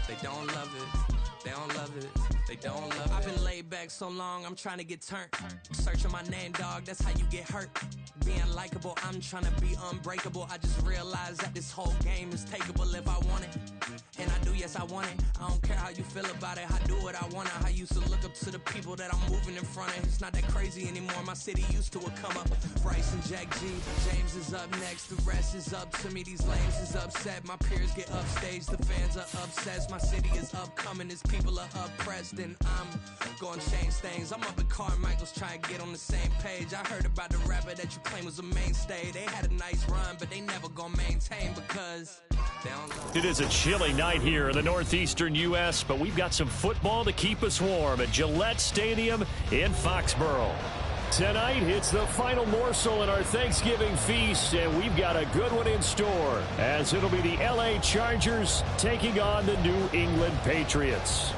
They don't love it. They don't love it. They don't love it. I've been laid back so long, I'm trying to get turned. Searching my name, dog, that's how you get hurt. Being likable, I'm trying to be unbreakable. I just realized that this whole game is takeable if I want it. And I do, yes, I want it. I don't care how you feel about it. I do what I want. I used to look up to the people that I'm moving in front of. It's not that crazy anymore. My city used to come up. Bryce and Jack G. James is up next. The rest is up to me. These lames is upset. My peers get upstage. The fans are obsessed. My city is upcoming. These people are oppressed. And I'm gonna change things. I'm up at Carmichael's trying to get on the same page. I heard about the rapper that you claim was a mainstay. They had a nice run, but they never gonna maintain because they don't love it. It is a chilly night here in the northeastern U.S., but we've got some football to keep us warm at Gillette Stadium in Foxborough. Tonight, it's the final morsel in our Thanksgiving feast, and we've got a good one in store, as it'll be the L.A. Chargers taking on the New England Patriots.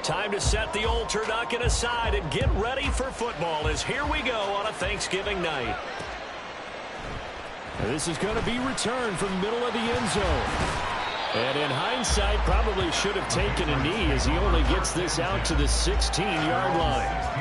Time to set the old turducken aside and get ready for football as here we go on a Thanksgiving night. This is going to be returned from the middle of the end zone. And in hindsight, probably should have taken a knee as he only gets this out to the 16-yard line.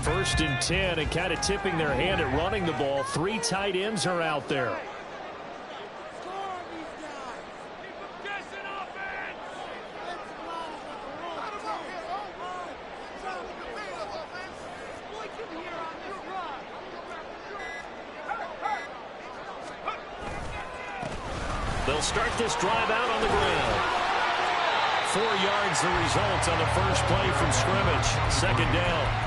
First and 10, and kind of tipping their hand at running the ball. Three tight ends are out there. They'll start this drive out on the ground. 4 yards the result on the first play from scrimmage. Second down.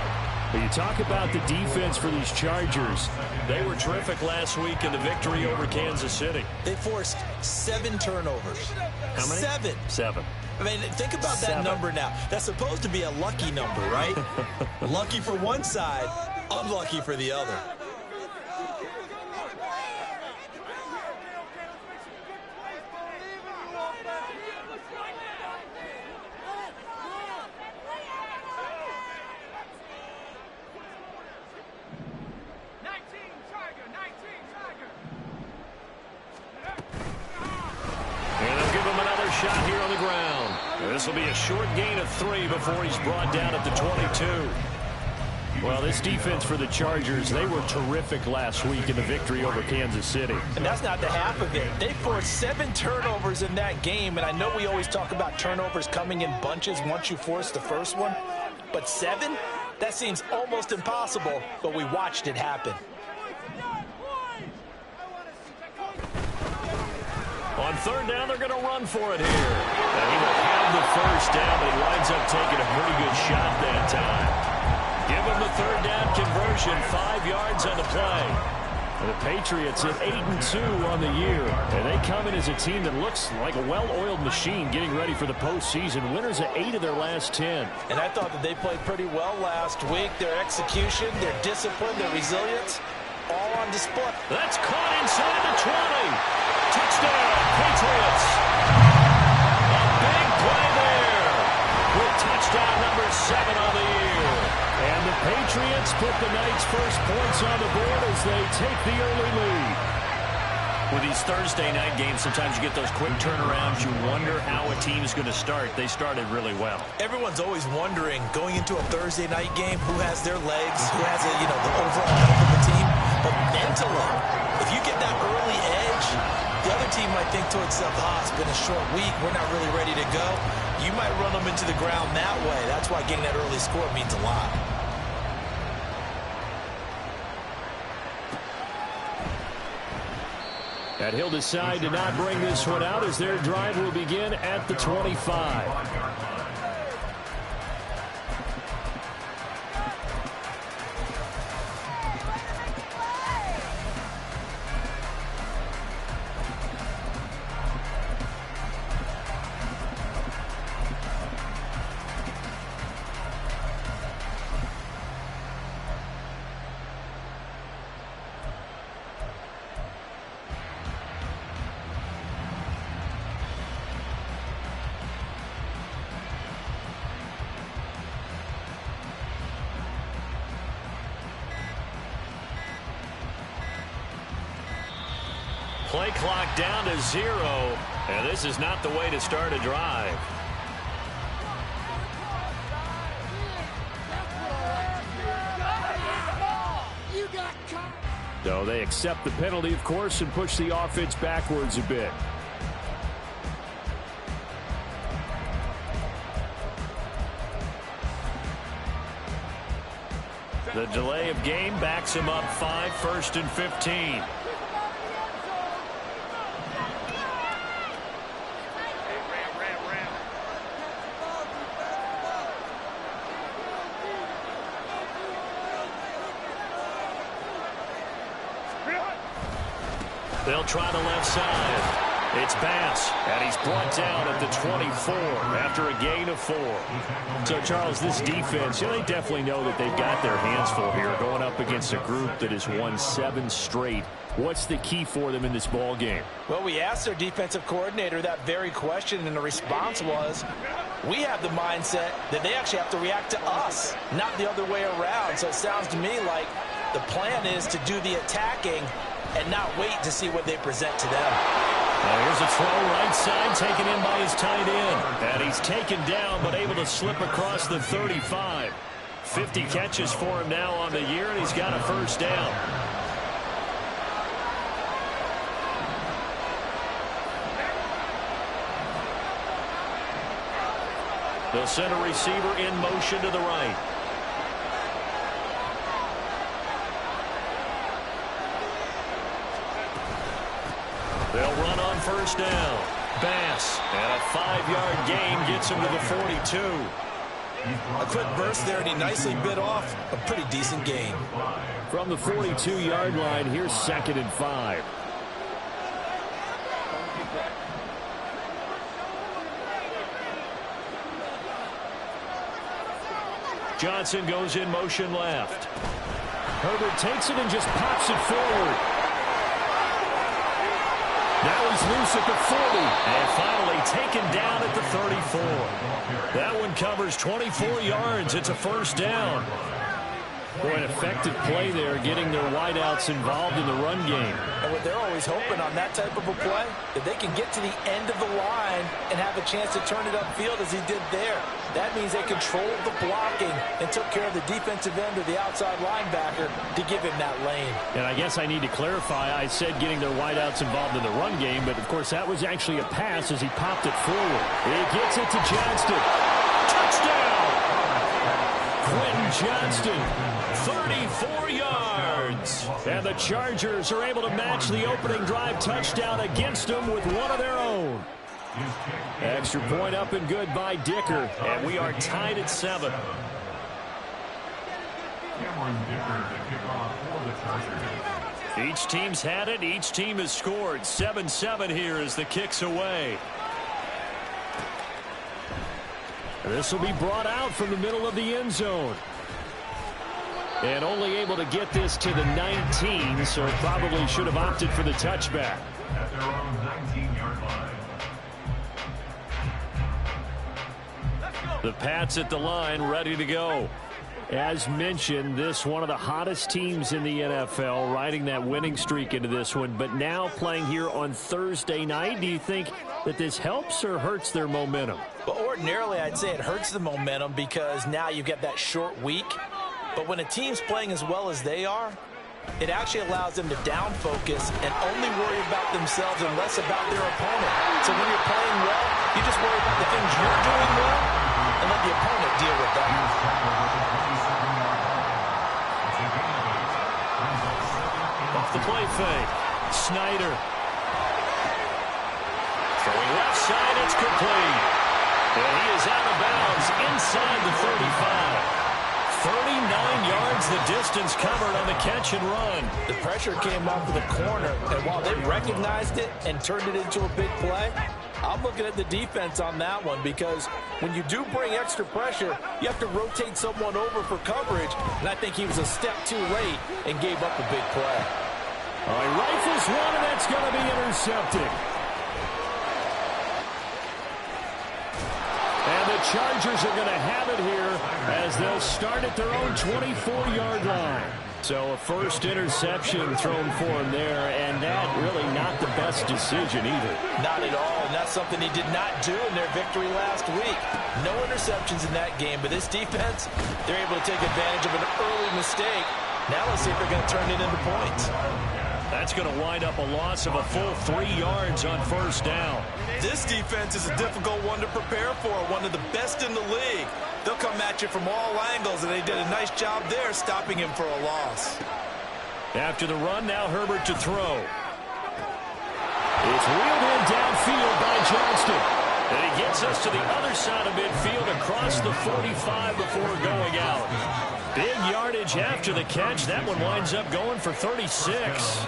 Well, you talk about the defense for these Chargers. They were terrific last week in the victory over Kansas City. They forced 7 turnovers. How many? 7. I mean, think about that number now. That's supposed to be a lucky number, right? Lucky for one side, unlucky for the other. Shot here on the ground. This will be a short gain of 3 before he's brought down at the 22. Well, this defense for the Chargers, they were terrific last week in the victory over Kansas City. And that's not the half of it. They forced 7 turnovers in that game, and I know we always talk about turnovers coming in bunches once you force the first one, but 7? That seems almost impossible, but we watched it happen. On third down, they're going to run for it here. And he will have the first down, but he winds up taking a pretty good shot that time. Give him the third down conversion, 5 yards on the play. And the Patriots at 8-2 on the year. And they come in as a team that looks like a well-oiled machine getting ready for the postseason. Winners of 8 of their last 10. And I thought that they played pretty well last week. Their execution, their discipline, their resilience, all on display. That's caught inside the 20. Touchdown, Patriots. A big play there with touchdown number 7 on the year. And the Patriots put the night's first points on the board as they take the early lead. With these Thursday night games, sometimes you get those quick turnarounds. You wonder how a team is going to start. They started really well. Everyone's always wondering, going into a Thursday night game, who has their legs, who has the overall health of the team. But mentally, if you get that early edge, the other team might think to itself, it's been a short week, we're not really ready to go. You might run them into the ground that way. That's why getting that early score means a lot. And he'll decide to not bring this one out as their drive will begin at the 25. Play clock down to 0, and this is not the way to start a drive. So they accept the penalty, of course, and push the offense backwards a bit. The delay of game backs him up 5, 1st and 15. They'll try the left side. It's Bass, and he's brought down at the 24 after a gain of 4. So, Charles, this defense, they definitely know that they've got their hands full here going up against a group that has won 7 straight. What's the key for them in this ball game? Well, we asked their defensive coordinator that very question, and the response was, we have the mindset that they actually have to react to us, not the other way around. So it sounds to me like the plan is to do the attacking and not wait to see what they present to them. Here's a throw right side taken in by his tight end. And he's taken down but able to slip across the 35. 50 catches for him now on the year, and he's got a first down. They'll send a receiver in motion to the right. They'll run on first down. Bass, and a 5-yard gain gets him to the 42. A quick burst there, and he nicely bit off a pretty decent gain. From the 42-yard line, here's 2nd and 5. Johnson goes in motion left. Herbert takes it and just pops it forward. Now he's loose at the 40. And finally taken down at the 34. That one covers 24 yards. It's a first down. Boy, an effective play there, getting their wideouts involved in the run game. And what they're always hoping on that type of a play, that they can get to the end of the line and have a chance to turn it upfield as he did there. That means they controlled the blocking and took care of the defensive end or the outside linebacker to give him that lane. And I guess I need to clarify, I said getting their wideouts involved in the run game, but of course that was actually a pass as he popped it forward. He gets it to Johnston. Touchdown! Quentin Johnston, 34 yards. And the Chargers are able to match the opening drive touchdown against them with one of their own. Extra point up and good by Dicker. And we are tied at 7. Each team's had it. Each team has scored. 7-7 here as the kick's away. This will be brought out from the middle of the end zone. And only able to get this to the 19, so probably should have opted for the touchback. At their own 19-yard line. The Pats at the line, ready to go. As mentioned, this one of the hottest teams in the NFL, riding that winning streak into this one, but now playing here on Thursday night. Do you think that this helps or hurts their momentum? Well, ordinarily, I'd say it hurts the momentum because now you get that short week. But when a team's playing as well as they are, it actually allows them to down focus and only worry about themselves and less about their opponent. So when you're playing well, you just worry about the things you're doing well and let the opponent deal with that. Off the play fake. Snyder left side. It's complete. And he is out of bounds inside the 35. 39 yards the distance covered on the catch and run. The pressure came off of the corner, and while they recognized it and turned it into a big play, I'm looking at the defense on that one, because when you do bring extra pressure, you have to rotate someone over for coverage, and I think he was a step too late and gave up a big play. All right, rifles one, and that's going to be intercepted. And the Chargers are going to have it here as they'll start at their own 24-yard line. So a first interception thrown for him there, and that really not the best decision either. Not at all, and that's something he did not do in their victory last week. No interceptions in that game, but this defense, they're able to take advantage of an early mistake. Now let's see if they're going to turn it into points. That's going to wind up a loss of a full 3 yards on first down. This defense is a difficult one to prepare for, one of the best in the league. They'll come at you from all angles, and they did a nice job there stopping him for a loss. After the run, now Herbert to throw. It's wheeled in downfield by Johnston. And he gets us to the other side of midfield across the 45 before going out. Big yardage after the catch. That one winds up going for 36.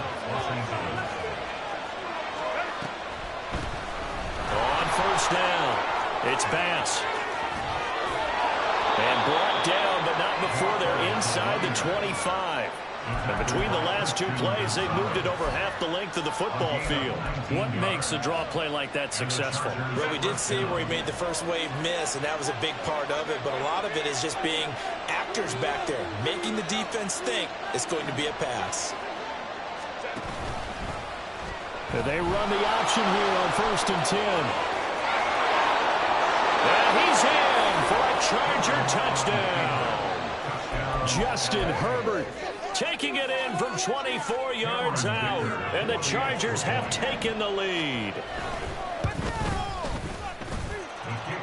On first down, it's Bass. And brought down, but not before they're inside the 25. And between the last two plays, they moved it over half the length of the football field. What makes a draw play like that successful? Well, we did see where he made the first wave miss, and that was a big part of it. But a lot of it is just being actors back there, making the defense think it's going to be a pass. And they run the option here on 1st and 10. And he's in for a Charger touchdown. Justin Herbert taking it in from 24 yards out. And the Chargers have taken the lead.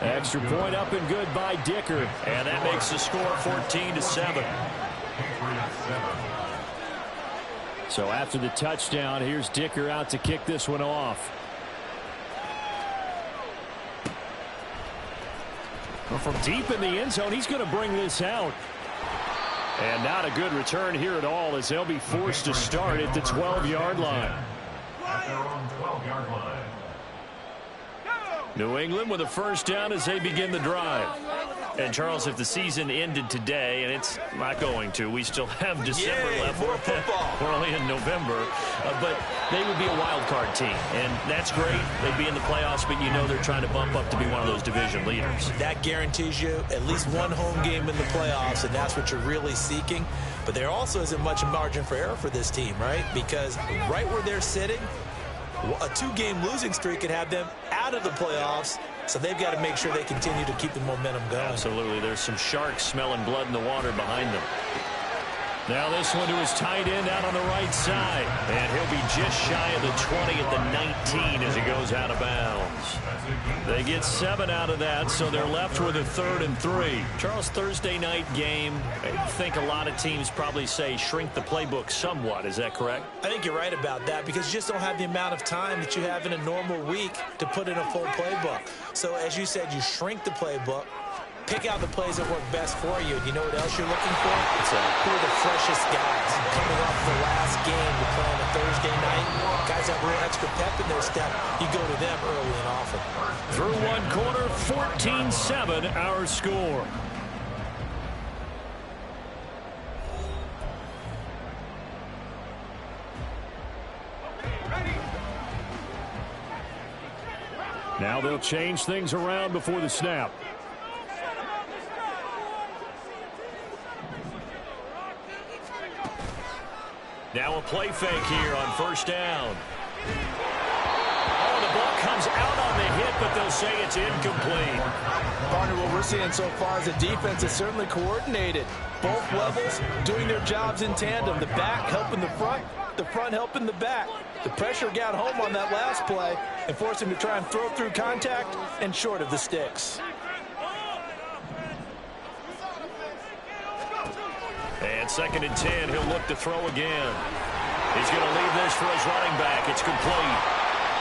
Extra point up and good by Dicker. And that makes the score 14-7. So after the touchdown, here's Dicker out to kick this one off. Well, from deep in the end zone, he's going to bring this out. And not a good return here at all, as they'll be forced to start at the 12-yard line. At their own 12-yard line. New England with a first down as they begin the drive. And, Charles, if the season ended today, and it's not going to, we still have December left. More football. We're only in November. But they would be a wild card team, and that's great. They'd be in the playoffs, but you know they're trying to bump up to be one of those division leaders. That guarantees you at least one home game in the playoffs, and that's what you're really seeking. But there also isn't much margin for error for this team, right? Because right where they're sitting, a 2-game losing streak could have them out of the playoffs, so they've got to make sure they continue to keep the momentum going. Absolutely. There's some sharks smelling blood in the water behind them. Now this one to his tight end out on the right side. And he'll be just shy of the 20 at the 19 as he goes out of bounds. They get 7 out of that, so they're left with a 3rd and 3. Charles, Thursday night game, I think a lot of teams probably say shrink the playbook somewhat. Is that correct? I think you're right about that, because you just don't have the amount of time that you have in a normal week to put in a full playbook. So as you said, you shrink the playbook. Pick out the plays that work best for you. And you know what else you're looking for? Who are the freshest guys coming off the last game to play on a Thursday night? Guys have real extra pep in their step. You go to them early and often. Through one quarter, 14-7 our score. Now they'll change things around before the snap. Now a play fake here on first down. Oh, the ball comes out on the hit, but they'll say it's incomplete. Partner, what we're seeing so far is the defense is certainly coordinated. Both levels doing their jobs in tandem. The back helping the front helping the back. The pressure got home on that last play and forced him to try and throw through contact and short of the sticks. And 2nd and 10, he'll look to throw again. He's going to leave this for his running back. It's complete.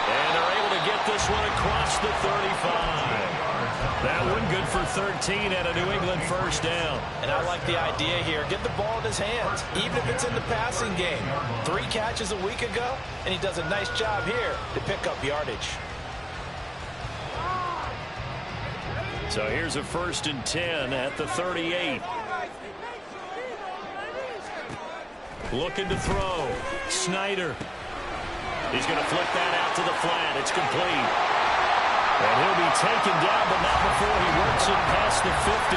And they're able to get this one across the 35. That one good for 13 at a New England first down. And I like the idea here. Get the ball in his hands, even if it's in the passing game. 3 catches a week ago, and he does a nice job here to pick up yardage. So here's a 1st and 10 at the 38. Looking to throw. Snyder. He's going to flip that out to the flat. It's complete. And he'll be taken down, but not before he works it past the 50.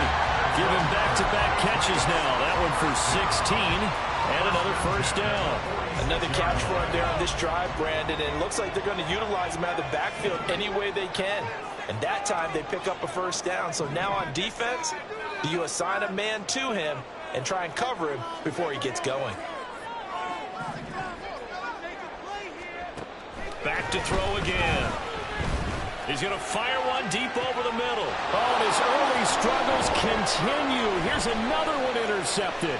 Give him back-to-back catches now. That one for 16 and another first down. Another catch run there on this drive, Brandon, and it looks like they're going to utilize him out of the backfield any way they can. And that time they pick up a first down. So now on defense, do you assign a man to him and try and cover him before he gets going? Back to throw again. He's going to fire one deep over the middle. Oh, and his early struggles continue. Here's another one intercepted.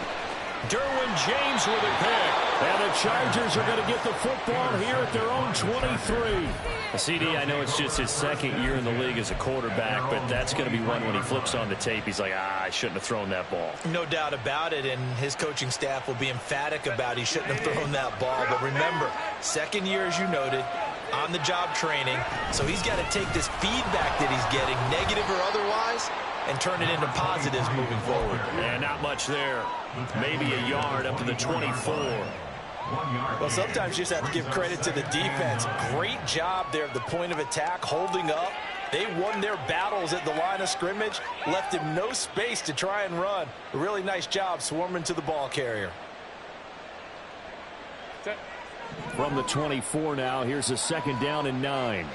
Derwin James with a pick. And the Chargers are going to get the football here at their own 23. CD, I know it's just his 2nd year in the league as a quarterback, but that's going to be one when he flips on the tape. He's like, I shouldn't have thrown that ball. No doubt about it, and his coaching staff will be emphatic about he shouldn't have thrown that ball. But remember, 2nd year, as you noted, on-the-job training, so he's got to take this feedback that he's getting, negative or otherwise, and turn it into positives moving forward. And not much there. Maybe a yard up to the 24. Well, sometimes you just have to give credit to the defense. Great job there at the point of attack, holding up. They won their battles at the line of scrimmage, left him no space to try and run. A really nice job swarming to the ball carrier. From the 24 now, here's a 2nd down and 9.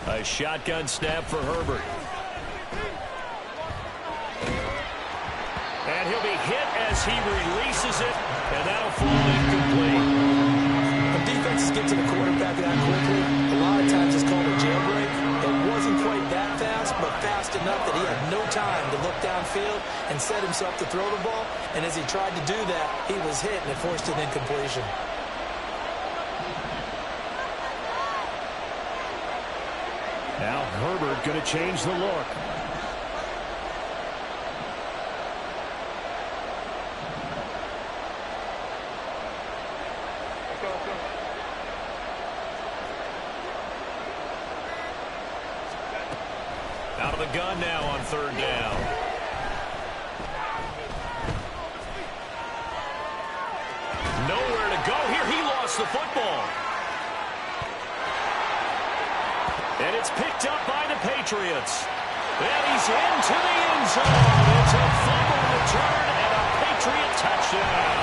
A shotgun snap for Herbert. And he'll be hit as he releases it, and that'll fall incomplete. When defenses get to the quarterback that quickly, a lot of times it's called a jailbreak. It wasn't quite that fast, but fast enough that he had no time to look downfield and set himself to throw the ball. And as he tried to do that, he was hit, and it forced an incompletion. Now Herbert going to change the look. Out of the gun now on 3rd down. Nowhere to go here. He lost the football. And it's picked up by the Patriots. And he's into the end zone. It's a fumble return and a Patriot touchdown.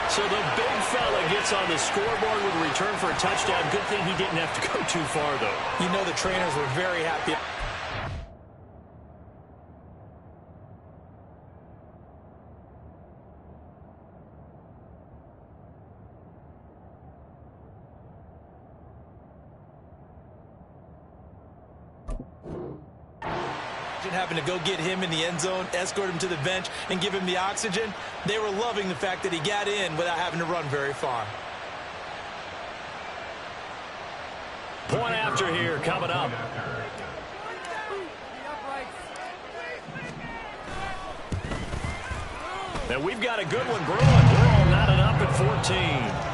So the big fella gets on the scoreboard with a return for a touchdown. Good thing he didn't have to go too far, though. You know the trainers were very happy. Having to go get him in the end zone, escort him to the bench, and give him the oxygen. They were loving the fact that he got in without having to run very far. Point after here coming up. And we've got a good one brewing. We're all knotted up at 14.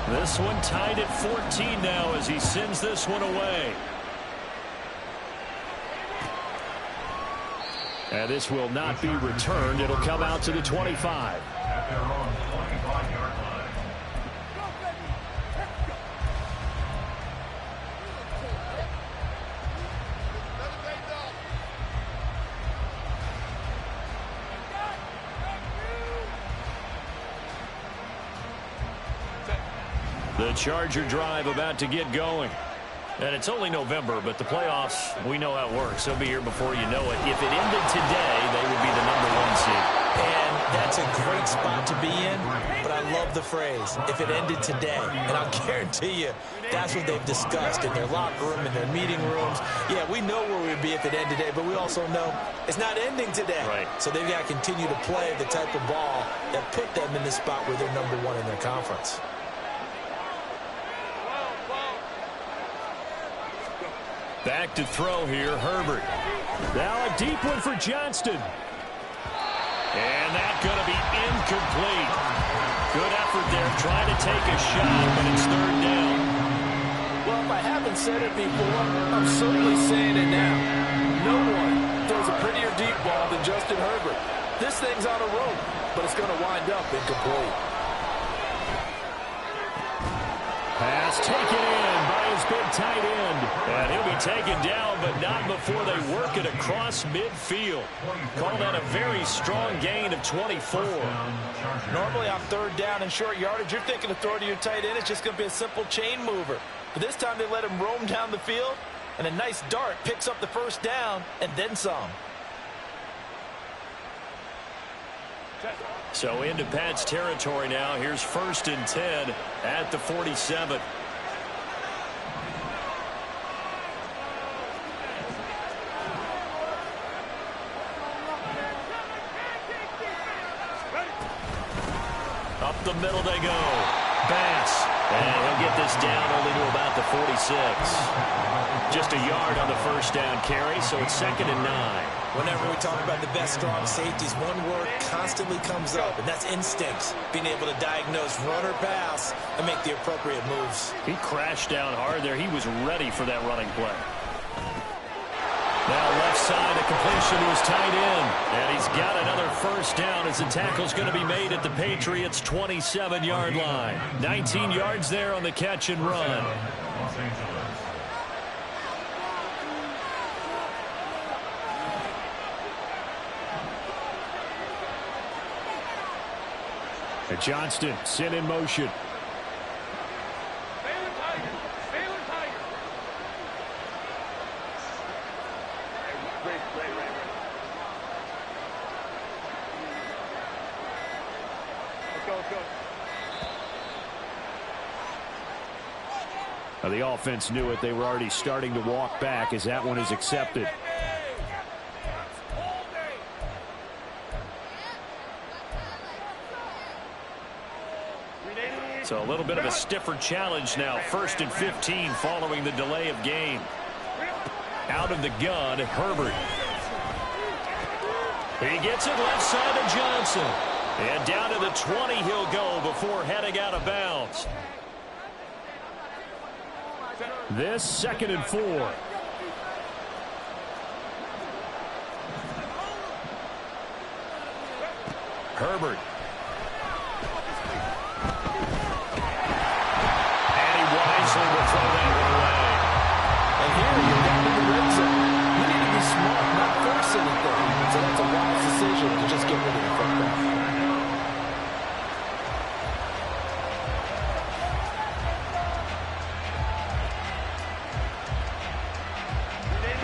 This one tied at 14 now as he sends this one away. And this will not be returned. It'll come out to the 25. At their own 25-yard line. The Charger drive about to get going. And it's only November, but the playoffs, we know how it works. They'll be here before you know it. If it ended today, they would be the #1 seed. And that's a great spot to be in, but I love the phrase, if it ended today. And I'll guarantee you, that's what they've discussed in their locker room, in their meeting rooms. Yeah, we know where we'd be if it ended today, but we also know it's not ending today. Right. So they've got to continue to play the type of ball that put them in the spot where they're #1 in their conference. Back to throw here, Herbert. Now a deep one for Johnston. And that's going to be incomplete. Good effort there, trying to take a shot, but it's 3rd down. Well, if I haven't said it before, I'm certainly saying it now. No one throws a prettier deep ball than Justin Herbert. This thing's on a rope, but it's going to wind up incomplete. Pass taken in by his big tight end. And he'll be taken down, but not before they work it across midfield. Call that a very strong gain of 24. Normally on 3rd down and short yardage, you're thinking to throw to your tight end. It's just going to be a simple chain mover. But this time they let him roam down the field, and a nice dart picks up the 1st down and then some. So into Pat's territory now. Here's 1st and 10 at the 47. Up the middle they go. Bass. And he'll get this down only to about the 46. Just a yard on the 1st down carry, so it's 2nd and 9. Whenever we talk about the best strong safeties, one word constantly comes up, and that's instincts. Being able to diagnose run or pass and make the appropriate moves. He crashed down hard there. He was ready for that running play. Now left side, a completion to his tight end. And he's got another 1st down as the tackle's going to be made at the Patriots' 27-yard line. 19 yards there on the catch and run. And Johnston sent in motion. Now the offense knew it. They were already starting to walk back as that one is accepted. So a little bit of a stiffer challenge now. 1st and 15 following the delay of game. Out of the gun, Herbert. He gets it left side to Johnson. And down to the 20 he'll go before heading out of bounds. This 2nd and 4. Herbert. Will throw that one away. And here you're down in the red zone. You need to be smart, not force anything. So that's a wise decision to just get rid of the football.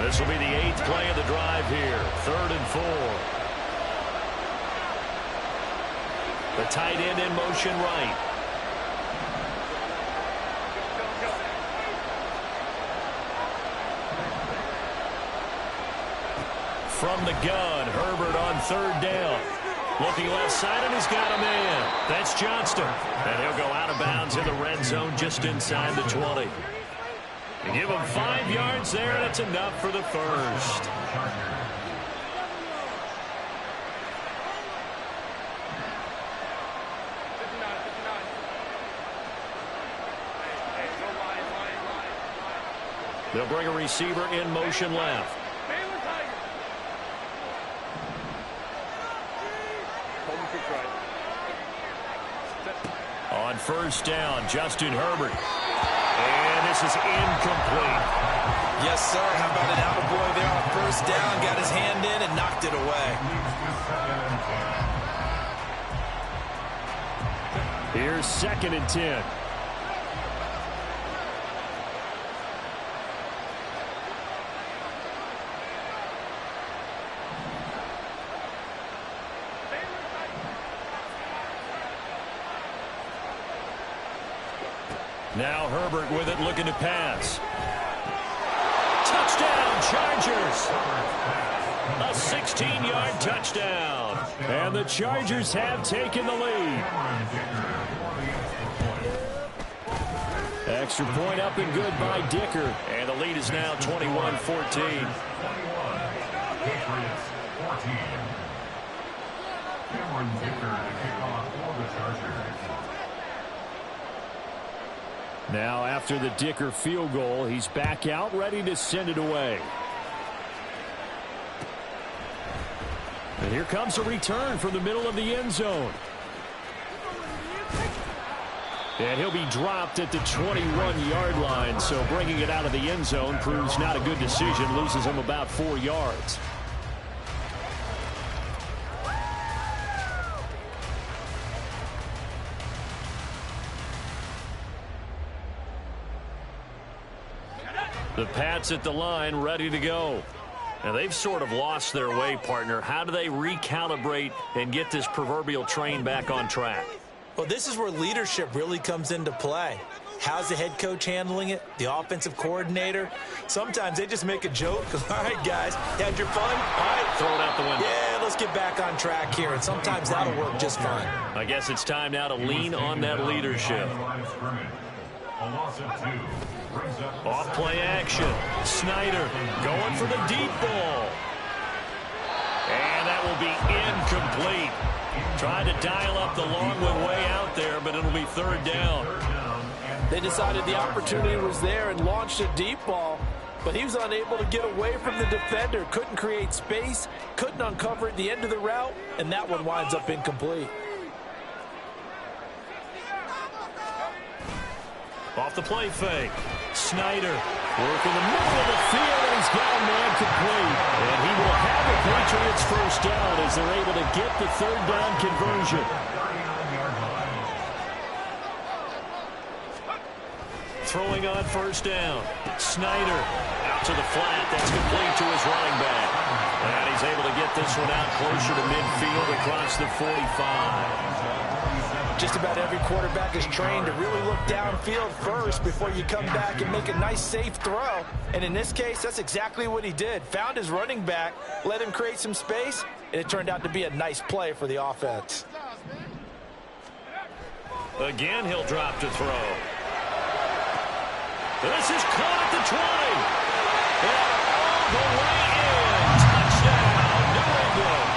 This will be the 8th play of the drive here. 3rd and 4. The tight end in motion right. From the gun, Herbert on 3rd down. Looking left side, and he's got a man. That's Johnston. And he'll go out of bounds in the red zone just inside the 20. And give him 5 yards there, and it's enough for the 1st. They'll bring a receiver in motion left. On 1st down, Justin Herbert. And this is incomplete. Yes, sir. How about an attaboy there on 1st down? Got his hand in and knocked it away. Here's 2nd and 10. Now Herbert with it, looking to pass. Touchdown, Chargers! A 16-yard touchdown. And the Chargers have taken the lead. Extra point up and good by Dicker. And the lead is now 21-14. Now after the Dicker field goal, he's back out ready to send it away. And here comes a return from the middle of the end zone. And he'll be dropped at the 21-yard line, so bringing it out of the end zone proves not a good decision, loses him about 4 yards. The Pats at the line, ready to go. Now, they've sort of lost their way, partner. How do they recalibrate and get this proverbial train back on track? Well, this is where leadership really comes into play. How's the head coach handling it? The offensive coordinator? Sometimes they just make a joke. All right, guys, you had your fun? All right. Throw it out the window. Yeah, let's get back on track here. And sometimes that'll work just fine. I guess it's time now to lean on that leadership. Off play action. Snyder going for the deep ball. And that will be incomplete. Tried to dial up the long one way out there, but it'll be third down. They decided the opportunity was there and launched a deep ball, but he was unable to get away from the defender. Couldn't create space, couldn't uncover at the end of the route, and that one winds up incomplete. Off the play fake. Snyder working the middle of the field, and he's got a man complete. And he will have the Patriots first down as they're able to get the third down conversion. Throwing on first down. Snyder out to the flat. That's complete to his running back. And he's able to get this one out closer to midfield across the 45. Just about every quarterback is trained to really look downfield first before you come back and make a nice, safe throw. And in this case, that's exactly what he did. Found his running back, let him create some space, and it turned out to be a nice play for the offense. Again, he'll drop to throw. This is caught at the 20. And all the way in. Touchdown, New England.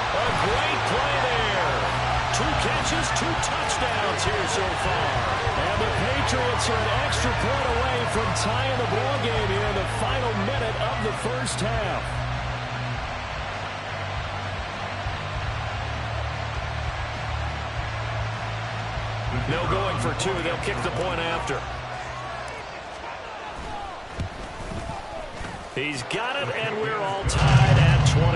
A great play there. 2 catches, 2 touchdowns here so far. And the Patriots are an extra point away from tying the ball game here in the final minute of the first half. No going for 2. They'll kick the point after. He's got it, and we're all tied at 21.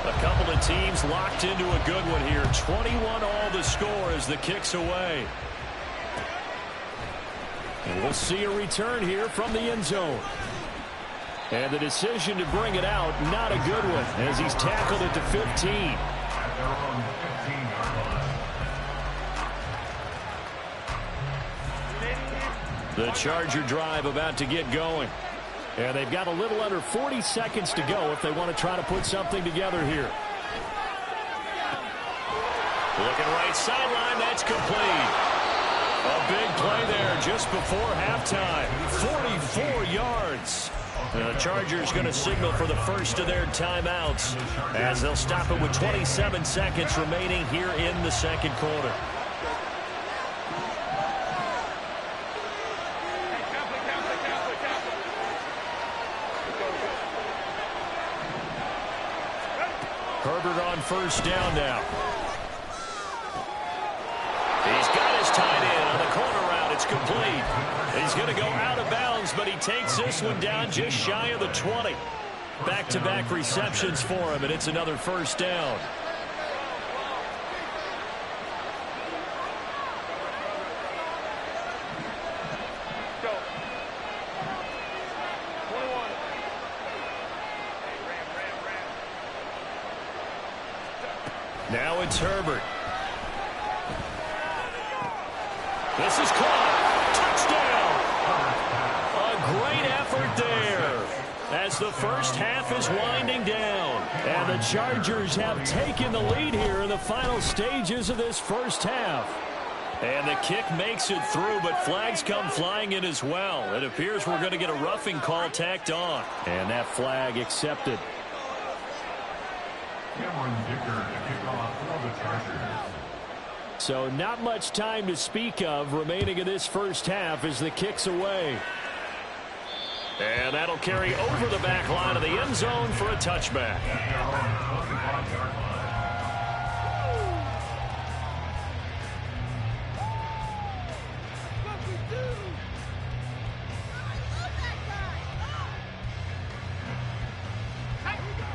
A couple of teams locked into a good one here. 21 all the score as the kick's away. And we'll see a return here from the end zone. And the decision to bring it out, not a good one, as he's tackled it to 15. The Charger drive about to get going. And they've got a little under 40 seconds to go if they want to try to put something together here. Looking right sideline, that's complete. A big play there just before halftime. 44 yards. The Chargers going to signal for the first of their timeouts as they'll stop it with 27 seconds remaining here in the second quarter. Herbert on first down now. He's got his tight end on the corner route. It's complete. He's going to go out of bounds, but he takes this one down just shy of the 20. Back-to-back receptions for him, and it's another first down. Now it's Herbert. This is caught. Touchdown. A great effort there as the first half is winding down. And the Chargers have taken the lead here in the final stages of this first half. And the kick makes it through, but flags come flying in as well. It appears we're going to get a roughing call tacked on. And that flag accepted. Cameron Dicker to kick off for the Chargers. So not much time to speak of remaining in this first half as the kick's away. And that'll carry over the back line of the end zone for a touchback.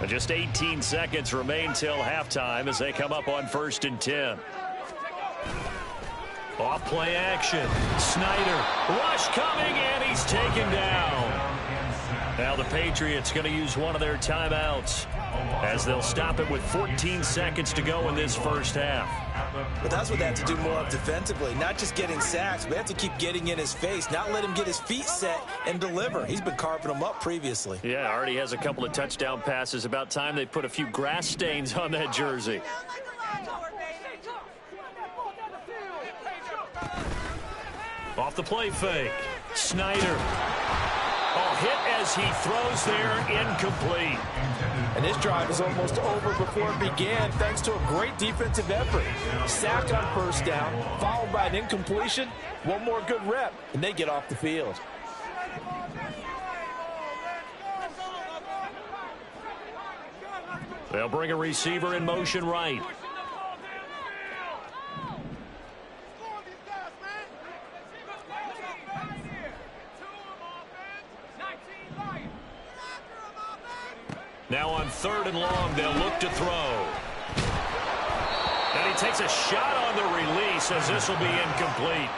Just 18 seconds remain till halftime as they come up on 1st and 10. Off play action. Snyder. Rush coming, and he's taken down. Now the Patriots going to use one of their timeouts as they'll stop it with 14 seconds to go in this first half. But that's what they have to do more of defensively, not just getting sacks. We have to keep getting in his face, not let him get his feet set and deliver. He's been carving them up previously. Yeah, already has a couple of touchdown passes. About time they put a few grass stains on that jersey. Off the play fake. Snyder. Oh, hit as he throws there, incomplete. And this drive is almost over before it began thanks to a great defensive effort. Sack on first down, followed by an incompletion. One more good rep, and they get off the field. They'll bring a receiver in motion right. Now on 3rd and long, they'll look to throw. And he takes a shot on the release as this will be incomplete.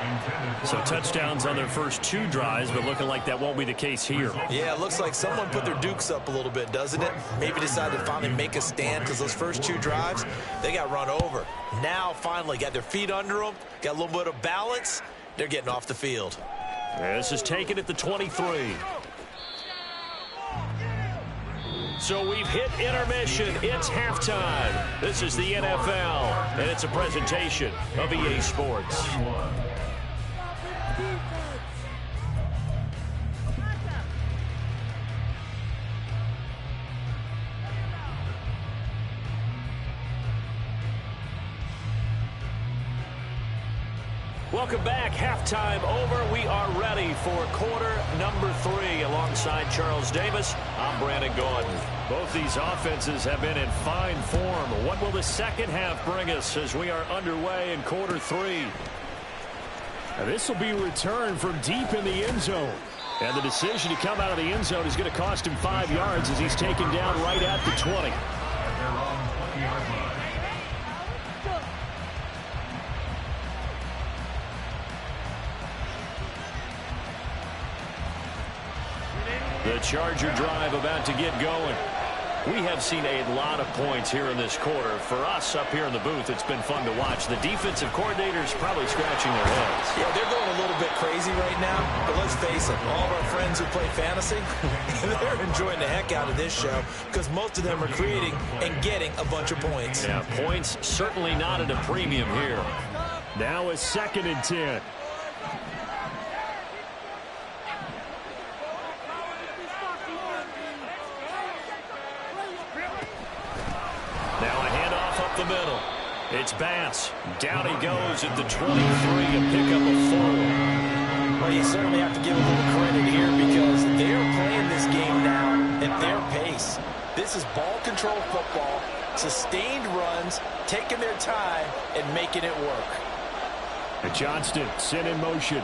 So touchdowns on their first 2 drives, but looking like that won't be the case here. Yeah, it looks like someone put their dukes up a little bit, doesn't it? Maybe decided to finally make a stand because those first 2 drives, they got run over. Now finally got their feet under them, got a little bit of balance. They're getting off the field. This is taken at the 23. So we've hit intermission. It's halftime. This is the NFL, and it's a presentation of EA Sports. Welcome back. Halftime over. We are ready for quarter number 3. Alongside Charles Davis, I'm Brandon Gordon. Both these offenses have been in fine form. What will the second half bring us as we are underway in quarter 3? Now this will be returned from deep in the end zone. And the decision to come out of the end zone is going to cost him 5 yards as he's taken down right at the 20. The Charger drive about to get going. We have seen a lot of points here in this quarter. For us up here in the booth, it's been fun to watch. The defensive coordinators probably scratching their heads. Yeah, they're going a little bit crazy right now. But let's face it, all of our friends who play fantasy, they're enjoying the heck out of this show because most of them are creating and getting a bunch of points. Yeah, points certainly not at a premium here. Now a 2nd and 10. The middle. It's Bass. Down he goes at the 23, a pickup of 4. Well, you certainly have to give a little credit here because they are playing this game now at their pace. This is ball control football, sustained runs, taking their time, and making it work. And Johnston sent in motion.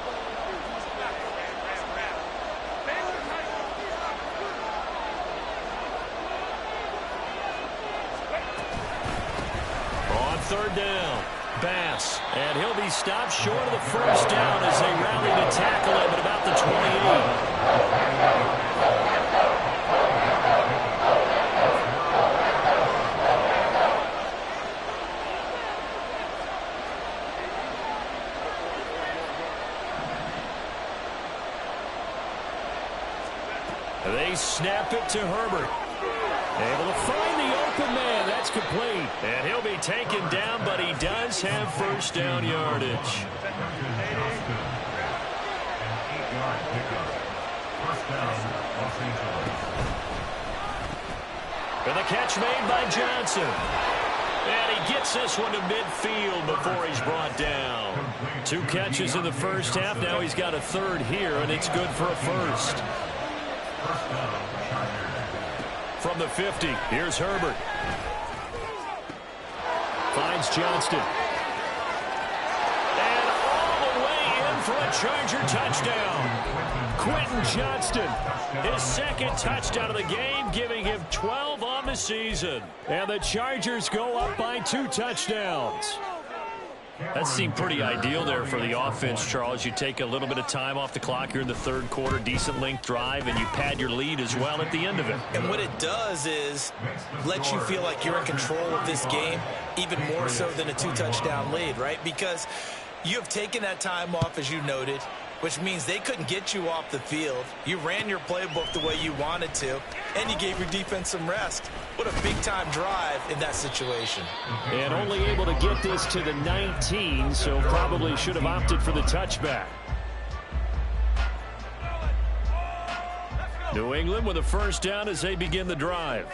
Third down. Bass. And he'll be stopped short of the first down as they rally to tackle him at about the 28. They snap it to Herbert. Able to find the open man. That's complete. And he'll be taken down, but he does have first down yardage. And the catch made by Johnson. And he gets this one to midfield before he's brought down. 2 catches in the first half. Now he's got a third here, and it's good for a first. From the 50, here's Herbert. Finds Johnston. And all the way in for a Charger touchdown. Quentin Johnston, his second touchdown of the game, giving him 12 on the season. And the Chargers go up by 2 touchdowns. That seemed pretty ideal there for the offense, Charles. You take a little bit of time off the clock here in the third quarter, decent length drive, and you pad your lead as well at the end of it. And what it does is let you feel like you're in control of this game, even more so than a 2-touchdown lead, right? Because you have taken that time off, as you noted, which means they couldn't get you off the field. You ran your playbook the way you wanted to, and you gave your defense some rest. What a big-time drive in that situation. And only able to get this to the 19, so probably should have opted for the touchback. New England with a first down as they begin the drive.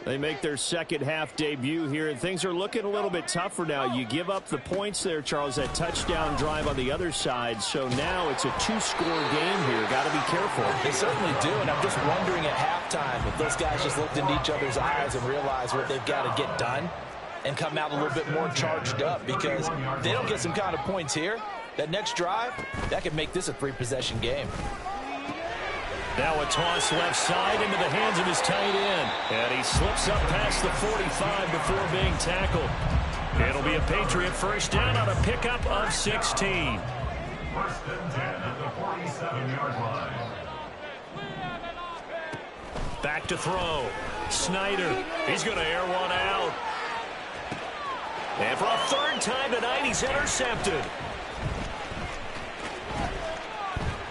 They make their second half debut here, and things are looking a little bit tougher now. You give up the points there, Charles, that touchdown drive on the other side. So now it's a 2-score game here. Got to be careful. They certainly do, and I'm just wondering at halftime if those guys just looked into each other's eyes and realized what they've got to get done and come out a little bit more charged up, because they don't get some kind of points here. That next drive, that could make this a 3-possession game. Now a toss left side into the hands of his tight end. And he slips up past the 45 before being tackled. It'll be a Patriot first down on a pickup of 16. First and 10 at the 47-yard line. Back to throw. Snyder. He's going to air one out. And for a third time tonight, he's intercepted.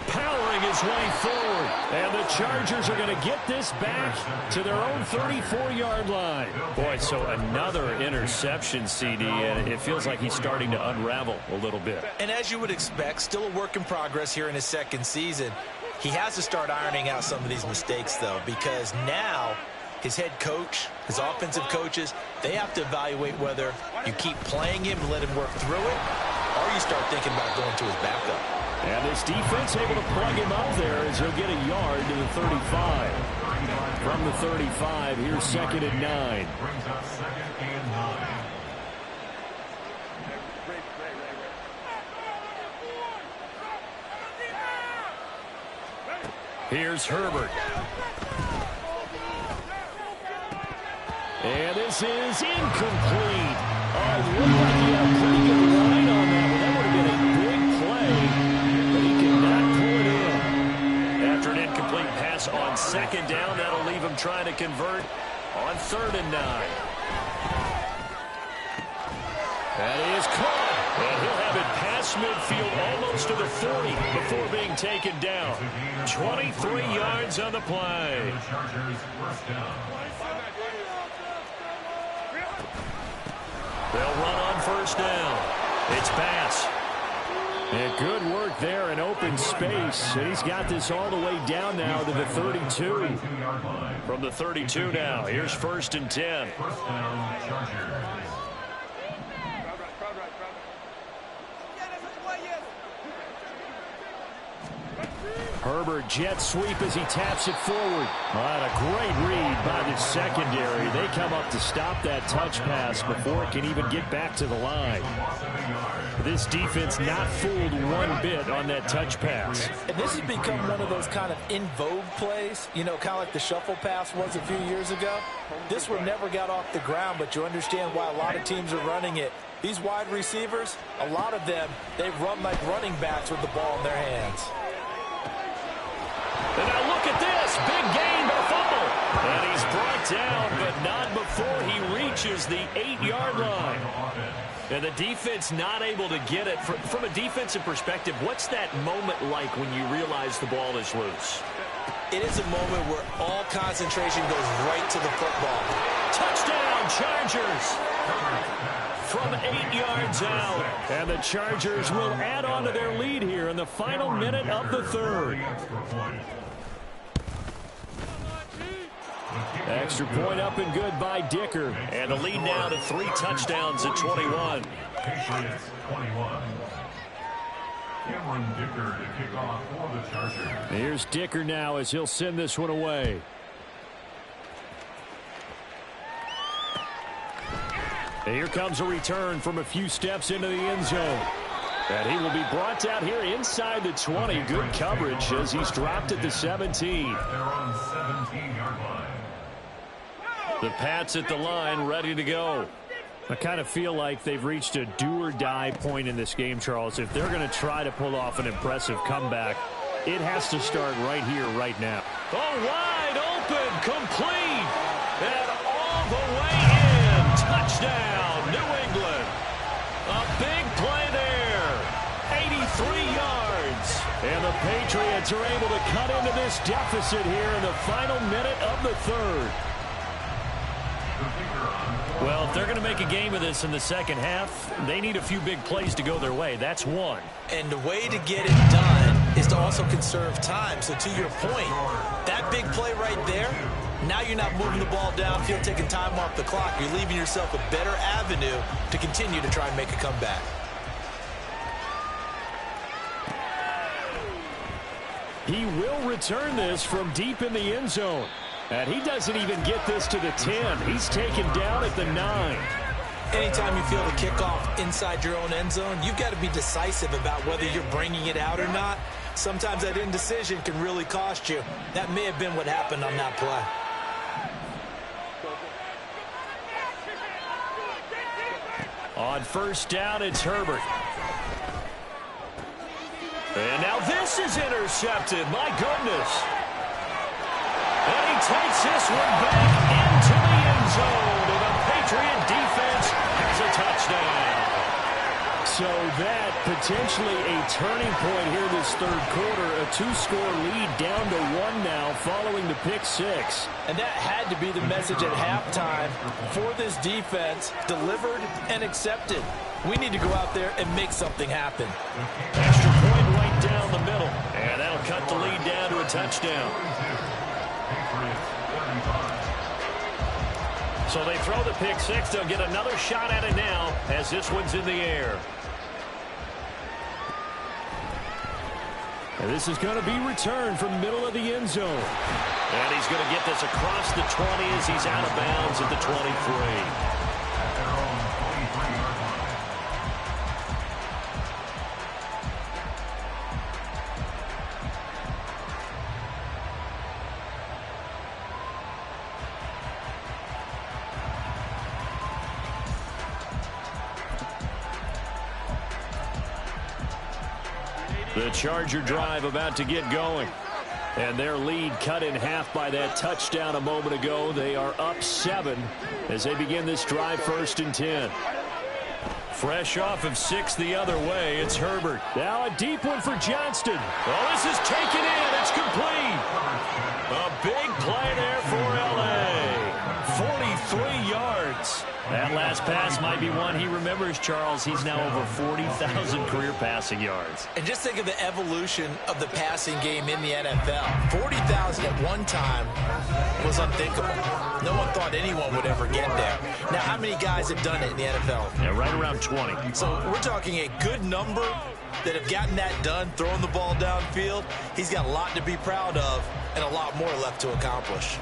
Powering his way forward. And the Chargers are going to get this back to their own 34-yard line. Boy, so another interception, CD, and it feels like he's starting to unravel a little bit. And as you would expect, still a work in progress here in his second season. He has to start ironing out some of these mistakes, though, because now his head coach, his offensive coaches, they have to evaluate whether you keep playing him and let him work through it, or you start thinking about going to his backup. And this defense able to plug him up there as he'll get a yard to the 35. From the 35, here's second and 9. Brings up second and 9. Here's Herbert. And this is incomplete. Oh, looked like he had a pretty good line on that, but that would have been a big play. But he could not pull it in. After an incomplete pass on second down, that'll leave him trying to convert on third and 9. That is caught. And he'll have it past midfield almost to the 40 before being taken down. 23 yards on the play. The Chargers first down. They'll run on first down. It's Bass. And good work there in open space. And he's got this all the way down now to the 32. From the 32 now, here's first and 10. First down, Chargers. Herbert jet sweep as he taps it forward. What a great read by the secondary. They come up to stop that touch pass before it can even get back to the line. This defense not fooled one bit on that touch pass. And this has become one of those kind of in vogue plays, you know, kind of like the shuffle pass was a few years ago. This one never got off the ground, but you understand why a lot of teams are running it. These wide receivers, a lot of them, they run like running backs with the ball in their hands. And now look at this. Big gain, but a fumble. And he's brought down, but not before he reaches the 8-yard line. And the defense not able to get it. From a defensive perspective, what's that moment like when you realize the ball is loose? It is a moment where all concentration goes right to the football. Touchdown, Chargers! From 8 yards out. And the Chargers will add on to their lead here in the final minute of the third. Extra point up and good by Dicker. And the lead now to 3 touchdowns at 21. Patriots 21. Cameron Dicker to kick off for the Chargers. Here's Dicker now as he'll send this one away. And here comes a return from a few steps into the end zone. And he will be brought down here inside the 20. Good coverage as he's dropped at the 17. They're on 17-yard line. The Pats at the line, ready to go. I kind of feel like they've reached a do-or-die point in this game, Charles. If they're going to try to pull off an impressive comeback, it has to start right here, right now. Oh, wide open, complete, and all the way in. Touchdown, New England. A big play there, 83 yards. And the Patriots are able to cut into this deficit here in the final minute of the third. Well, if they're going to make a game of this in the second half, they need a few big plays to go their way. That's one. And the way to get it done is to also conserve time. So to your point, that big play right there, now you're not moving the ball downfield, taking time off the clock. You're leaving yourself a better avenue to continue to try and make a comeback. He will return this from deep in the end zone. And he doesn't even get this to the 10. He's taken down at the 9. Anytime you feel the kickoff inside your own end zone, you've got to be decisive about whether you're bringing it out or not. Sometimes that indecision can really cost you. That may have been what happened on that play. On first down, it's Herbert. And now this is intercepted. My goodness. And he takes this one back into the end zone. And the Patriot defense has a touchdown. So that potentially a turning point here this third quarter. A 2-score lead down to 1 now following the pick 6. And that had to be the message at halftime for this defense. Delivered and accepted. We need to go out there and make something happen. Extra point right down the middle. And that'll cut the lead down to a touchdown. So they throw the pick 6. They'll get another shot at it now as this one's in the air. And this is going to be returned from the middle of the end zone. And he's going to get this across the 20 as he's out of bounds at the 23. The Charger drive about to get going. And their lead cut in half by that touchdown a moment ago. They are up 7 as they begin this drive 1st and 10. Fresh off of 6 the other way, it's Herbert. Now a deep one for Johnston. Oh, this is taken in. It's complete. A big play there for L.A. 43 yards. That last pass might be one he remembers, Charles. He's now over 40,000 career passing yards. And just think of the evolution of the passing game in the NFL. 40,000 at one time was unthinkable. No one thought anyone would ever get there. Now, how many guys have done it in the NFL? Yeah, right around 20. So we're talking a good number that have gotten that done, throwing the ball downfield. He's got a lot to be proud of and a lot more left to accomplish.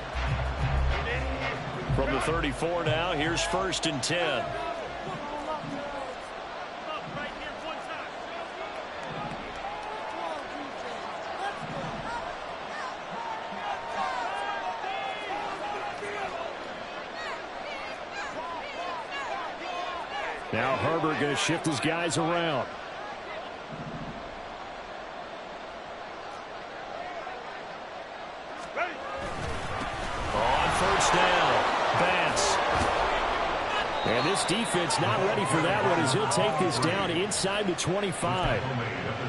From the 34 now, here's 1st and 10. Now Herbert going to shift his guys around. On first down. And this defense not ready for that one as he'll take this down inside the 25.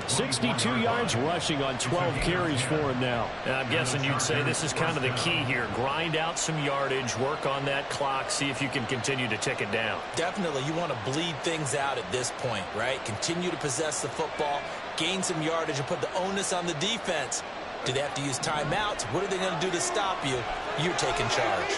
62 yards rushing on 12 carries for him now. And I'm guessing you'd say this is kind of the key here. Grind out some yardage, work on that clock, see if you can continue to tick it down. Definitely, you want to bleed things out at this point, right? Continue to possess the football, gain some yardage, and put the onus on the defense. Do they have to use timeouts? What are they going to do to stop you? You're taking charge.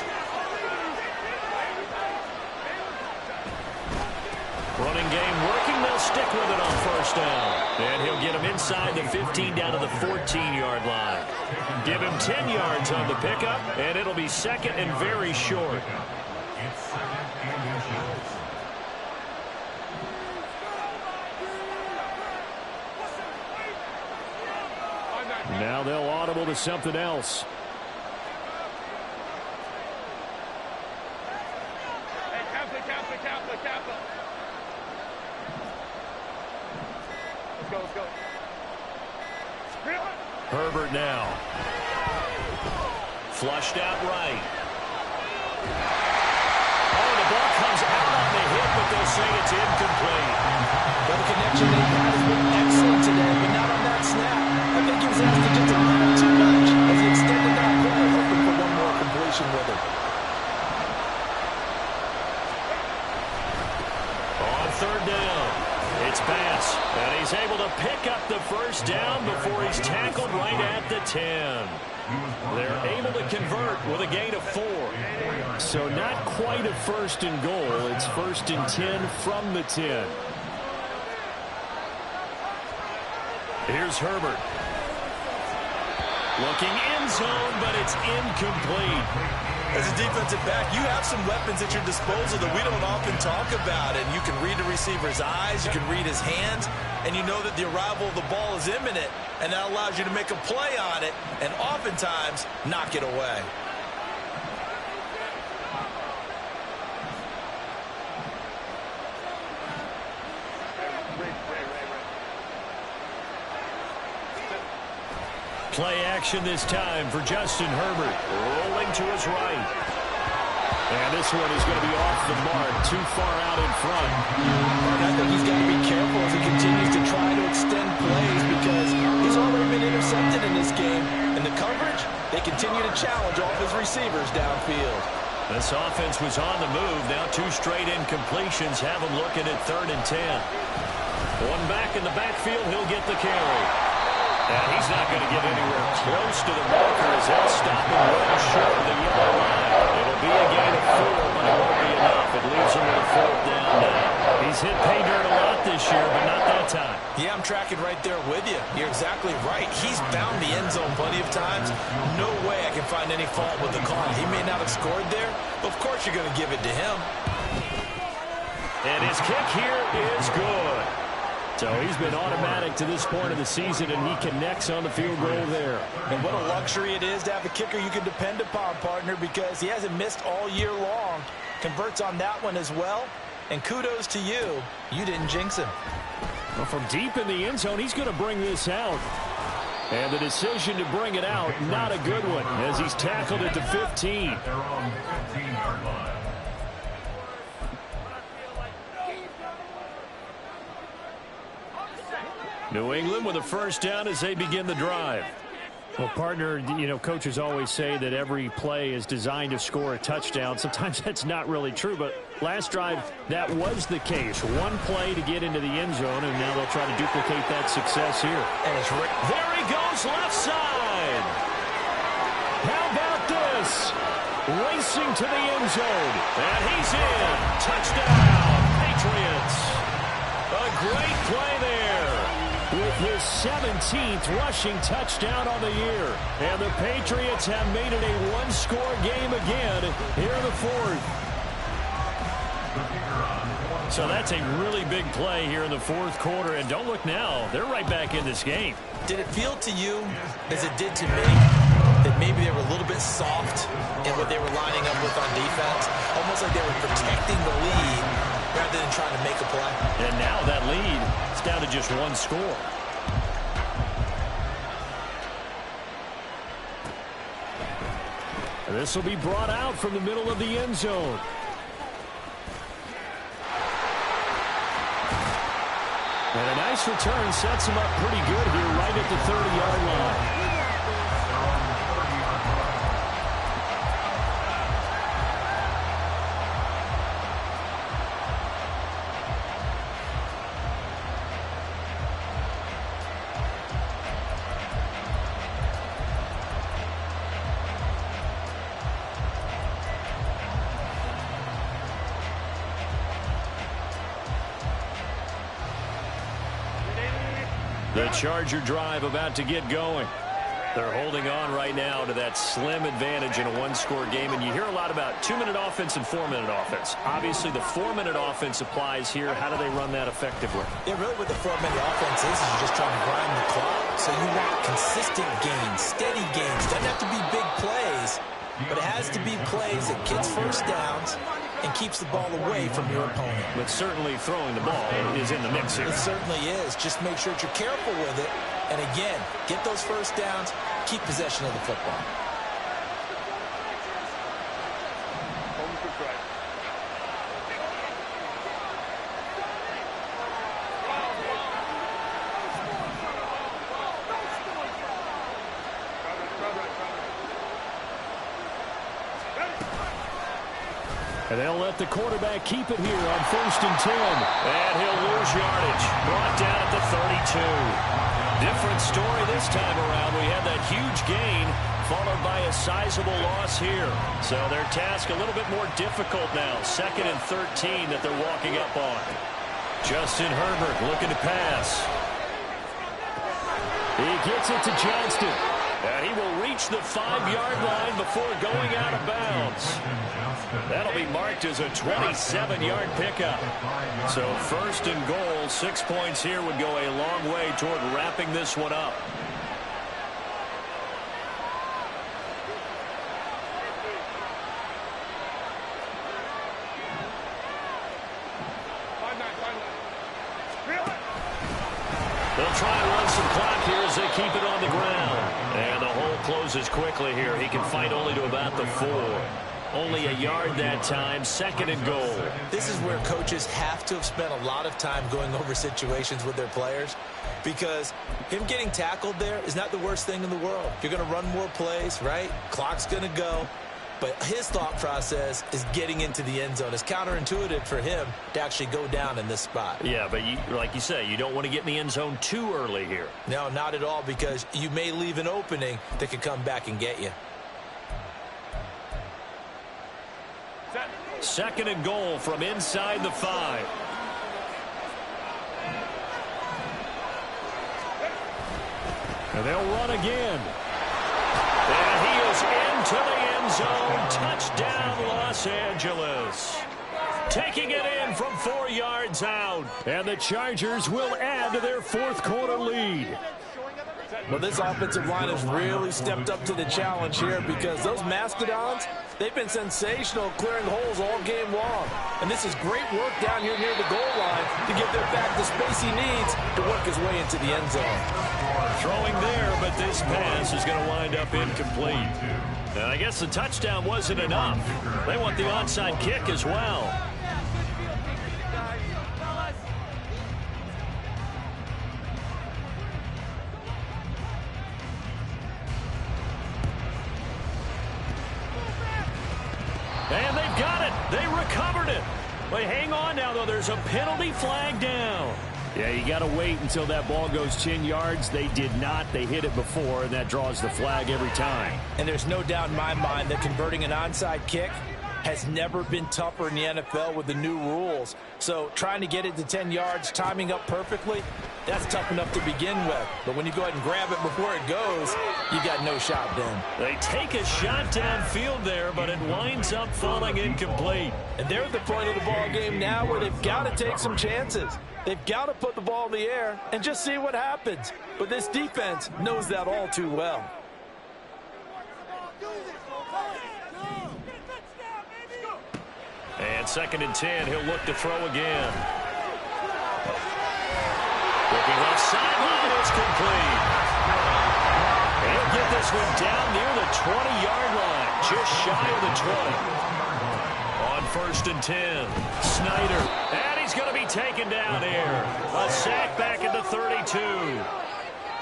Running game working. They'll stick with it on first down. And he'll get him inside the 15 down to the 14-yard line. Give him 10 yards on the pickup, and it'll be second and very short. Now they'll audible to something else. Herbert now. Flushed out right. Oh, the ball comes out on the hit, but they'll say it's incomplete. Well, the connection they've had has been excellent today, but not on that snap. I think he was asked to just a little too much as he extended that play, hoping for one more completion with it. On third down, it's pass, and he's able to pick up the first down before he's tackled right at the 10. They're able to convert with a gain of 4. So not quite a first and goal. It's first and 10 from the 10. Here's Herbert. Looking end zone, but it's incomplete. As a defensive back, you have some weapons at your disposal that we don't often talk about. And you can read the receiver's eyes, you can read his hands, and you know that the arrival of the ball is imminent. And that allows you to make a play on it and oftentimes knock it away. Play action this time for Justin Herbert. Rolling to his right. And this one is going to be off the mark, too far out in front. And I think he's got to be careful as he continues to try to extend plays because he's already been intercepted in this game. And the coverage, they continue to challenge all of his receivers downfield. This offense was on the move. Now 2 straight incompletions have him looking at 3rd and 10. One back in the backfield, he'll get the carry. And he's not going to get anywhere close to the marker as they'll stop him well short of the yellow line. It'll be a gain of 4, but it won't be enough. It leaves him with a 4th down now. He's hit pay dirt a lot this year, but not that time. Yeah, I'm tracking right there with you. You're exactly right. He's found the end zone plenty of times. No way I can find any fault with the call. He may not have scored there, but of course you're going to give it to him. And his kick here is good. So he's been automatic to this point of the season, and he connects on the field goal there. And what a luxury it is to have a kicker you can depend upon, partner, because he hasn't missed all year long. Converts on that one as well. And kudos to you. You didn't jinx him. Well, from deep in the end zone, he's going to bring this out. And the decision to bring it out, not a good one, as he's tackled at the 15. They're on 15-yard line. New England with a first down as they begin the drive. Well, partner, you know, coaches always say that every play is designed to score a touchdown. Sometimes that's not really true, but last drive, that was the case. One play to get into the end zone, and now they'll try to duplicate that success here. And it's there he goes, left side. How about this? Racing to the end zone. And he's in. Touchdown, Patriots. A great play there. With his 17th rushing touchdown on the year. And the Patriots have made it a one-score game again here in the 4th. So that's a really big play here in the 4th quarter. And don't look now, they're right back in this game. Did it feel to you, as it did to me, that maybe they were a little bit soft in what they were lining up with on defense? Almost like they were protecting the lead rather than trying to make a play. And now that lead is down to just 1 score. This will be brought out from the middle of the end zone. And a nice return sets him up pretty good here right at the 30-yard line. The Charger drive about to get going. They're holding on right now to that slim advantage in a one-score game, and you hear a lot about 2-minute offense and 4-minute offense. Obviously, the 4-minute offense applies here. How do they run that effectively? Yeah, really what the 4-minute offense is you're just trying to grind the clock. So you want consistent gains, steady gains. Doesn't have to be big plays, but it has to be plays that gets first downs and keeps the ball away from your opponent. But certainly throwing the ball is in the mix here. It certainly is. Just make sure that you're careful with it. And again, get those first downs, keep possession of the football. And they'll let the quarterback keep it here on 1st and 10. And he'll lose yardage. Brought down at the 32. Different story this time around. We had that huge gain followed by a sizable loss here. So their task a little bit more difficult now. 2nd and 13 that they're walking up on. Justin Herbert looking to pass. He gets it to Johnston. And he will reach the 5-yard line before going out of bounds. That'll be marked as a 27-yard pickup. So 1st and goal, 6 points here would go a long way toward wrapping this one up. They'll try and run some clock here as they keep it on the ground. And the hole closes quickly here. He can fight only to about the 4. Only a yard that time, 2nd and goal. This is where coaches have to have spent a lot of time going over situations with their players, because him getting tackled there is not the worst thing in the world. You're going to run more plays, right? Clock's going to go. But his thought process is getting into the end zone. It's counterintuitive for him to actually go down in this spot. Yeah, but like you say, you don't want to get in the end zone too early here. No, not at all, because you may leave an opening that could come back and get you. 2nd and goal from inside the 5. And they'll run again. And he is into the end zone. Touchdown, Los Angeles. Taking it in from 4 yards out. And the Chargers will add to their 4th quarter lead. Well, this offensive line has really stepped up to the challenge here, because those Mastodons, they've been sensational clearing holes all game long. And this is great work down here near the goal line to give their back the space he needs to work his way into the end zone. Throwing there, but this pass is going to wind up incomplete. And I guess the touchdown wasn't enough. They want the onside kick as well. And they've got it. They recovered it. But hang on now, though. There's a penalty flag down. Yeah, you got to wait until that ball goes 10 yards. They did not. They hit it before, and that draws the flag every time. And there's no doubt in my mind that converting an onside kick has never been tougher in the NFL with the new rules. So trying to get it to 10 yards, timing up perfectly, that's tough enough to begin with. But when you go ahead and grab it before it goes, you got no shot then. They take a shot downfield there, but it winds up falling incomplete. And they're at the point of the ball game now where they've got to take some chances. They've got to put the ball in the air and just see what happens. But this defense knows that all too well. And 2nd and 10, he'll look to throw again. Looking left sideline, it's complete. And he'll get this one down near the 20-yard line, just shy of the 20. On 1st and 10, Snyder, and he's going to be taken down here. A sack back at the 32.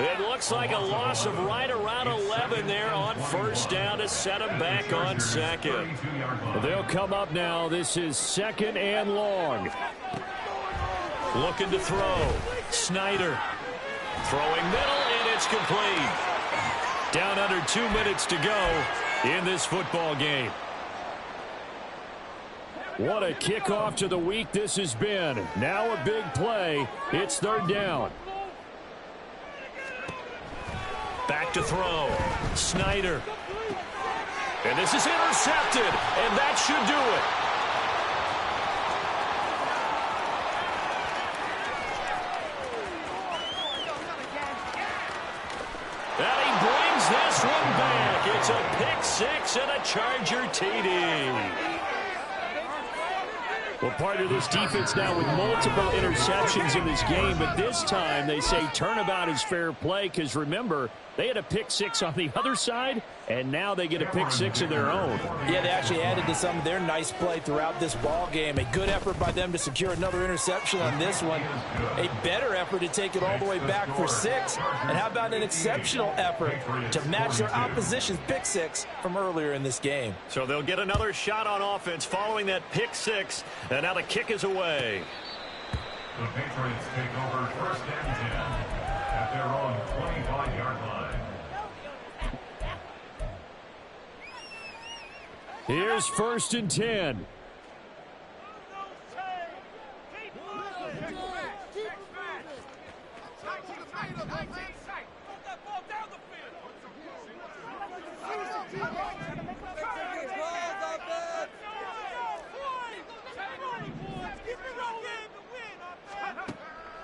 It looks like a loss of right around 11 there on first down to set him back on second. They'll come up now. This is 2nd and long. Looking to throw. Snyder. Throwing middle, and it's complete. Down under 2 minutes to go in this football game. What a kickoff to the week this has been. Now a big play. It's 3rd down. Back to throw. Snyder. And this is intercepted, and that should do it. And he brings this one back. It's a pick six and a Charger TD. Well, part of this defense now with multiple interceptions in this game, but this time they say turnabout is fair play because, remember, they had a pick six on the other side, and now they get a pick six of their own. Yeah, they actually added to some of their nice play throughout this ball game. A good effort by them to secure another interception on this one. A better effort to take it all the way back for 6. And how about an exceptional effort to match their opposition's pick six from earlier in this game. So they'll get another shot on offense following that pick six, and now the kick is away. The Patriots take over 1st and 10 at their own 25-yard line. Here's 1st and 10.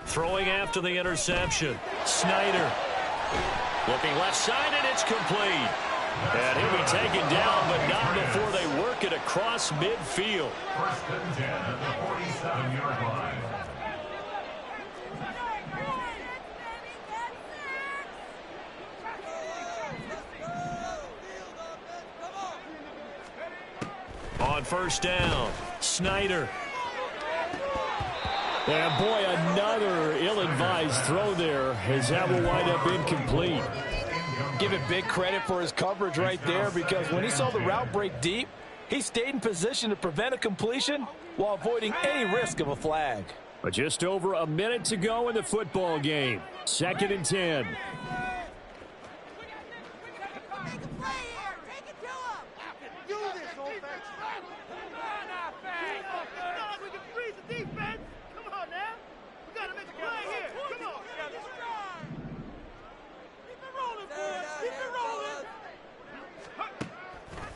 Throwing after the interception. Snyder. Looking left side, and it's complete. And he'll be taken down, but not before they work it across midfield. 1st and 10 at the 47-yard line. On first down, Snyder. And boy, another ill-advised throw there as that will wind up incomplete. Give it big credit for his coverage right there, because when he saw the route break deep, he stayed in position to prevent a completion while avoiding any risk of a flag. But just over a minute to go in the football game. 2nd and 10.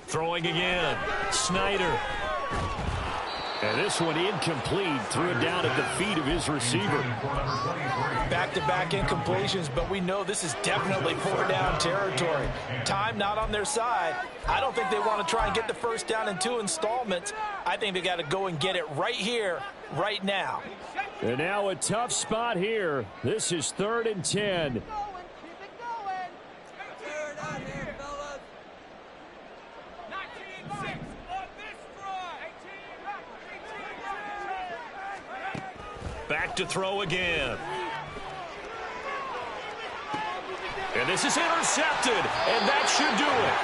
Throwing again. Snyder. And this one incomplete. Threw it down at the feet of his receiver. Back-to-back incompletions, but we know this is definitely 4-down territory. Time not on their side. I don't think they want to try and get the first down in 2 installments. I think they got to go and get it right here, right now. And now a tough spot here. This is 3rd and 10. Back to throw again. And this is intercepted, and that should do it.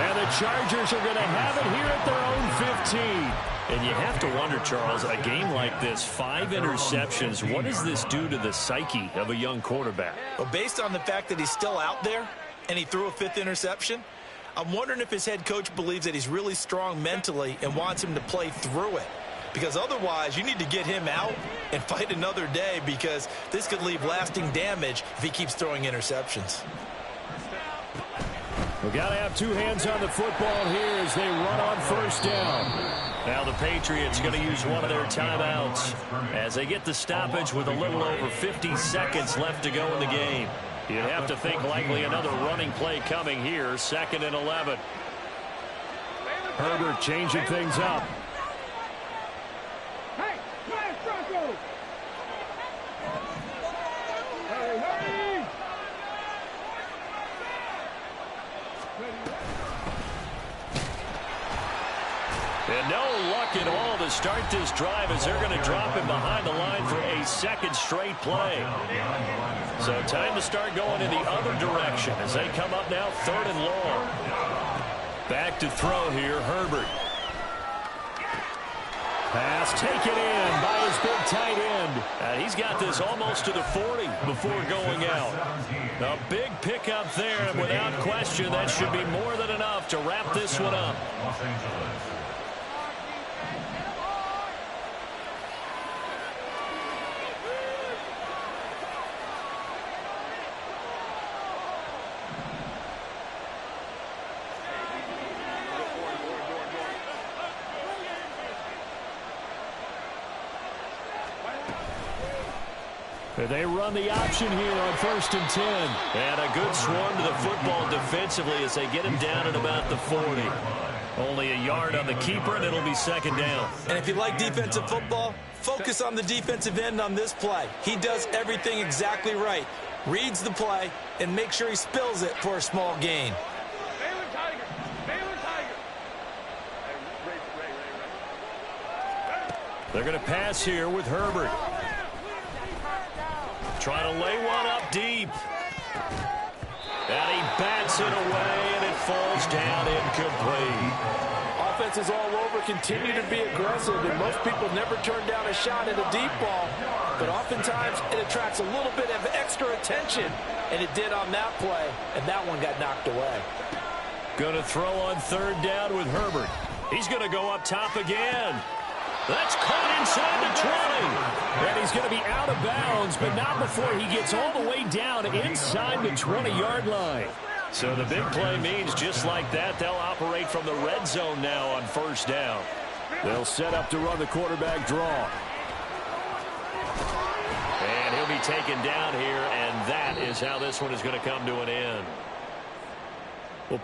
And the Chargers are going to have it here at their own 15. And you have to wonder, Charles, a game like this, 5 interceptions, what does this do to the psyche of a young quarterback? Well, based on the fact that he's still out there and he threw a 5th interception, I'm wondering if his head coach believes that he's really strong mentally and wants him to play through it. Because otherwise, you need to get him out and fight another day, because this could leave lasting damage if he keeps throwing interceptions. We've got to have 2 hands on the football here as they run on first down. Now the Patriots going to use one of their timeouts as they get the stoppage with a little over 50 seconds left to go in the game. You'd have to think likely another running play coming here, 2nd and 11. Herbert changing things up. And no luck at all to start this drive as they're going to drop him behind the line for a second straight play. So time to start going in the other direction as they come up now 3rd and long. Back to throw here, Herbert. Pass taken in by his big tight end. He's got this almost to the 40 before going out. A big pickup there, and without question, that should be more than enough to wrap this one up. They run the option here on 1st and 10. And a good swarm to the football defensively as they get him down at about the 40. Only a yard on the keeper, and it'll be 2nd down. And if you like defensive football, focus on the defensive end on this play. He does everything exactly right. Reads the play and makes sure he spills it for a small gain. They're going to pass here with Herbert. Trying to lay one up deep. And he bats it away, and it falls down incomplete. Offenses all over continue to be aggressive, and most people never turn down a shot at a deep ball. But oftentimes, it attracts a little bit of extra attention, and it did on that play, and that one got knocked away. Going to throw on 3rd down with Herbert. He's going to go up top again. That's caught inside the 20. And he's going to be out of bounds, but not before he gets all the way down inside the 20-yard line. So the big play means just like that, they'll operate from the red zone now on 1st down. They'll set up to run the quarterback draw. And he'll be taken down here, and that is how this one is going to come to an end.